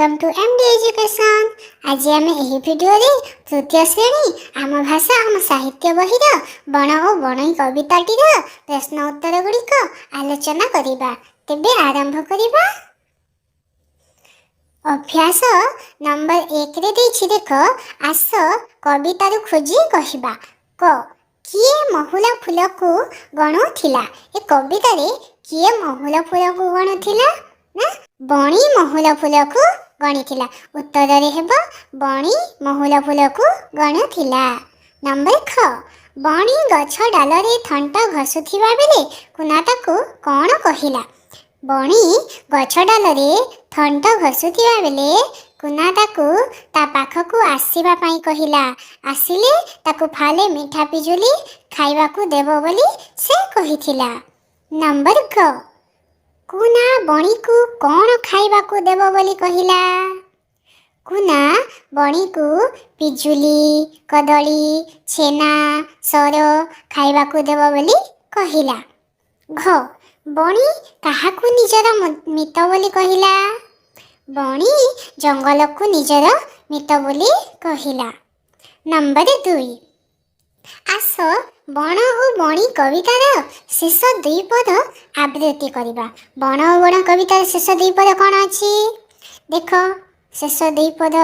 Welcome to MD education. आज आम यही भिडियो तृतीय श्रेणी आम भाषा आम साहित्य बही बण और बणई कविताटीर प्रश्न उत्तर गुड़िक आलोचना करिबा। तेबे आरंभ करिबा। अभ्यास नंबर 1 रे देछि देख। आस कवितारु खोजी कहिबा। क किए महुला फूल को गणुथिला। ए कविता रे किए महुला फूल को गणुथिला ना बणी महुला फूल को गणिथिला। उत्तर रे हेबा बणी महुला फूल को गणुथिला। नंबर ख बणी गछ डाल रे थंट घसुथिबा बेले कुना ताकू कोन कहिला। बणी गछ डाल रे थंट घसुथिबा बेले कुना ताकू ता पाखकू आसीबा पई कहिला। आसिले ताकू फाले मीठा पिजुली खाइबाकू देबो बोली से कहिथिला। नंबर ग कुना बणी को कौन खाइबाकू देबो बोली कहिला। कुना बणी को पिजुली कदली छेना सर खाइबाकू देबो बोली कहिला। घ बणी काहाकू निजर मित बोली कहिला। बणी जंगल को निजर मित बोली कहिला। नंबर 2 आस बण और बणी कवितार शेष दुई पद आवृत्ति करिबा। बण और बण कवितार शेष दुई पद कौन अछि देख। शेष दुई पद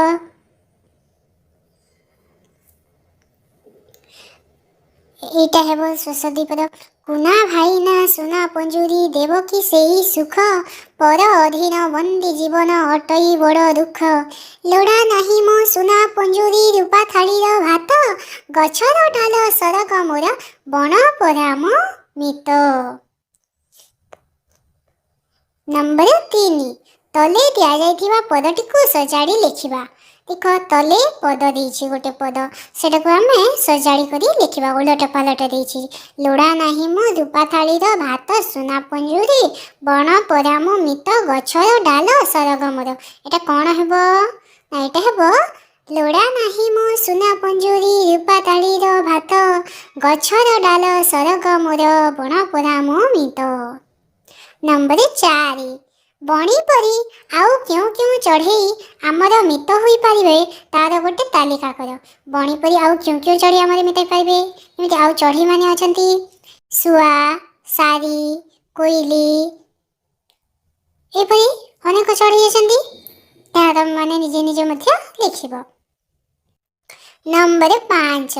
एटा हेबो शेष दुई पद। कुना भाई ना सुना पंजुरी देवकी सेई सुख पर अधीन बंदी जीवन अटई बड़ दुख। लोड़ा नाही मो सुना पंजुरी रूपा थालीर भात गछर ढाल सरग मोर बण पराम मित। नंबर 3 तले दिया जाइथिबा पदटी को सजाड़ी लिखिबा। देख तले पद देछि गोटे पद सेटा को आमे सजाड़ी करी लिखिबा। उलट पालट देछि। लोड़ा नाही मो रूपा थालीर भात सुना पंजुरी बण पराम मित गछर डाल सरग मोर। एटा कोन हेबो ना एटा हेबो लोड़ा नाही मो सुना पंजुरी रूपा थालीर भात गछर डाल सरग मोर बण पराम मित। नंबर 4 बणी परी आउ क्यों क्यों चढ़ई आमर मित होई पारिबे तार गोटे तालिका कर। बणी परी आउ क्यों क्यों चढ़ई आमर मित पाइबे। एमिति आउ चढ़ई माने अछंती सुआ सारी कोइली एपरी अनेक चढ़ई अछंती। तार माने निजे निजे मध्य लिखिबो। नंबर 5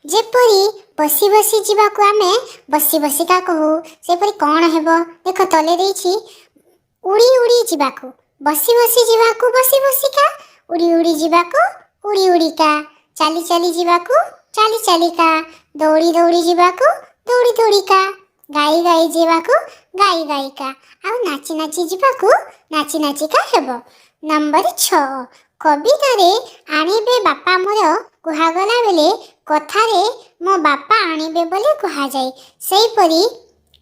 जेपरी बसी बसी जीवाकू आमे बसी बसी का कहू सेपरी कौन हेबो। देख तले देछि उड़ी उड़ी जीवाकू बसी बसी जीवाकू बसी बसी का उड़ी उड़ी जीवाकू उड़ी उड़ी का चाली चाली जीवाकू चाली चाली का दौड़ी दौड़ी जीवाकू दौड़ी दौड़ी का गाई गाई जीवाकू गाई गाई का आ नाची नाची जीवाकू नाची नाची का हेबो। नंबर 6 कविता रे आनिबे बापा मोर कुहागला बेले कथारे मो बापा आनिबे बोले कुहा जाय। सेई परी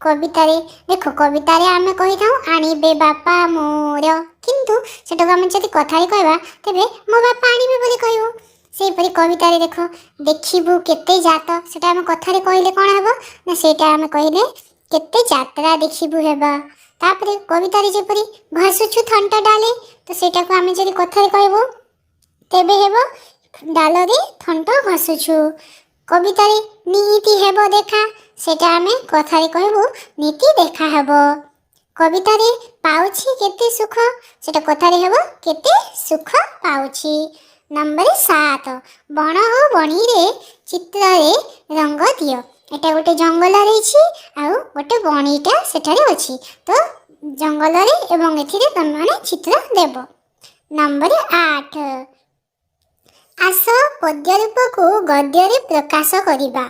कविता रे देख कविता रे आमे कहि थाउ आनिबे बापा मोर किंतु सेटा को आमे जति कथा रे कहबा तबे मो बापा आनिबे बोली कहू। सेई परी कविता रे देख देखिबू केते जात सेटा आमे कथा रे कहिले कोन हेबो ना सेटा आमे कहिले केते यात्रा देखिबू हेबा। तापरे कविता रे जेपरी घसुछु थंटा डाले तो सेटा को आमे जति कथा रे कहबो तबे हेबो डाल रे थंटा घसुछु। कविता रे नीति हेबो देखा सेटा आमे कथा रे कहबो नीति देखा हेबो। कविता रे पाउछि केते सुख सेटा कथा रे हेबो केते सुख पाउछि। नंबर 7 बण ओ बणी रे चित्र रे रंग दियो। एटा गोटे जंगल रहिछि आउ गोटे बणीटा सेठारे अछि तो जंगल रे एवं एथिरे तमे माने चित्र देबो। नंबर 8 आस पद्य रूप को गद्य रे प्रकाश करिबा।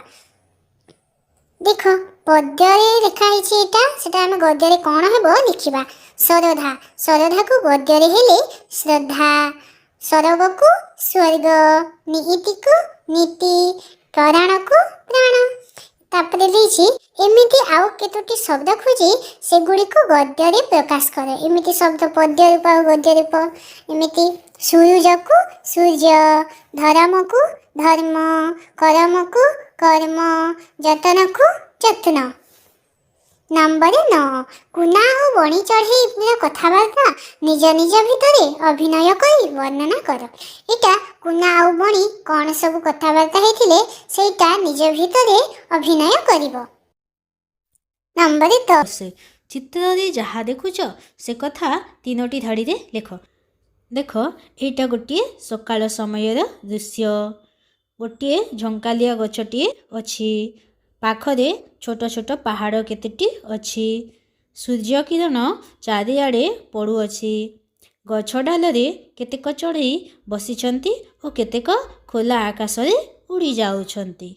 देख पद्य रे लिखा हिछि एटा सेटा हम गद्य रे कोन हेबो लिखिबा। सरधा सरधा को गद्य रे हेले श्रद्धा सरग को स्वर्ग नीति को नीति प्राण को प्राण। तापरे लिछि एमिति आउ केतोटी शब्द खोजी से गुडी को गद्य रे प्रकाश करे। एमिति शब्द पद्य रूप और गद्य रूप एमिति सूर्य को सूर्य धर्म को धर्म कर्म को कर्म जतन को जत्न। ନମ୍ବର 9 କୁନା ଆଉ ବଣି ଚଢ଼େଇର କଥାବାର୍ତ୍ତା ନିଜ ନିଜ ଭିତରେ ଅଭିନୟ କରି ବର୍ଣ୍ଣନା କର। ଏଇଟା କୁନା ଆଉ ବଣି କ'ଣ ସବୁ କଥାବାର୍ତ୍ତା ହେଇଥିଲେ ସେଇଟା ନିଜ ଭିତରେ ଅଭିନୟ କରିବ। ନମ୍ବର 10 ସେ ଚିତ୍ରରେ ଯାହା ଦେଖୁଛ ସେ କଥା 3ଟି ଧାଡ଼ିରେ ଲେଖ। ଦେଖ ଏଇଟା ଗୋଟିଏ ସକାଳ ସମୟର ଦୃଶ୍ୟ। ଗୋଟିଏ ଝଙ୍କାଳିଆ ଗଛଟିଏ ଅଛି। ପାଖରେ ଛୋଟ ଛୋଟ ପାହାଡ଼ କେତେଟି ଅଛି। ସୂର୍ଯ୍ୟ କିରଣ ଚାରିଆଡ଼େ ପଡ଼ୁଅଛି। ଗଛ ଡାଲରେ କେତେକ ଚଢ଼େଇ ବସିଛନ୍ତି ଓ କେତେକ ଖୋଲା ଆକାଶରେ ଉଡ଼ି ଯାଉଛନ୍ତି।